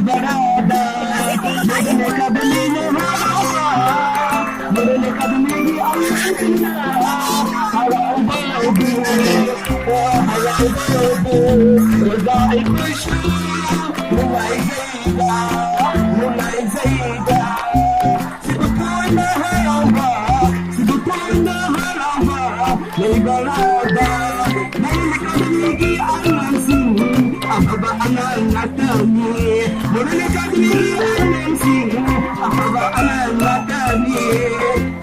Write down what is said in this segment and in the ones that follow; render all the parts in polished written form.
barada Mudane kadali ne hawa Mudane kadali amina Hawa ubabu Hawa ubabu Rizai kushu Mulai zaida Mulai zaida Sibukana harawa Sibukana harawa Nei barada Nei kadali anansi Ababa ananatani Mudane kadali anansi Ababa ananatani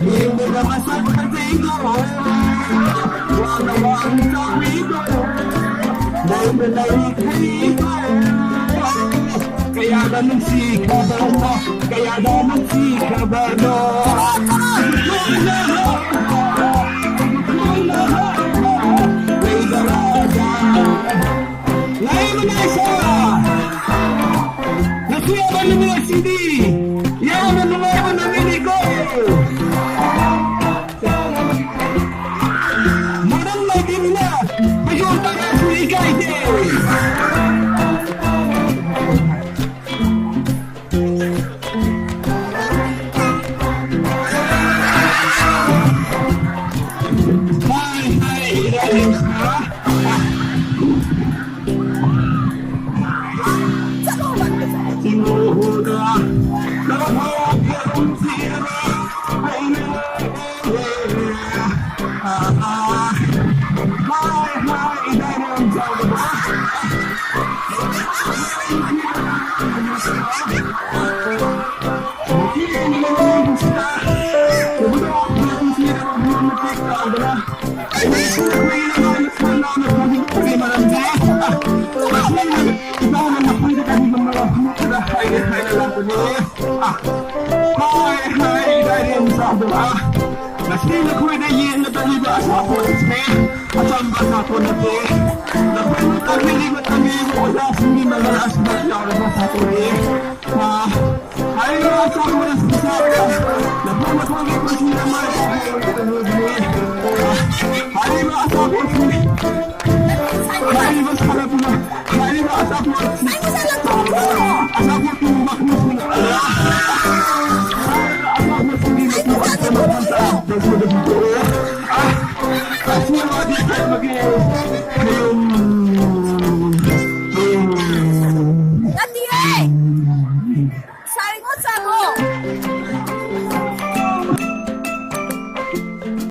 Nimba masaka zengo Wana wanta wigo Nimba laikigo Kaya ganun si kabano Kaya ganun si kabano Nasila ko na yin na taliba sa polis me Asam ba sa ko na te Napunod ang hilig at amig ko sa sumi malalas na siya na sa polis Ay nga sa ko na sa sabi Napunod ko ang ipon sila man Ay nga sa ko Ay nga sa ko Ay nga sa ko Asa ko tumakmus na That's what I did.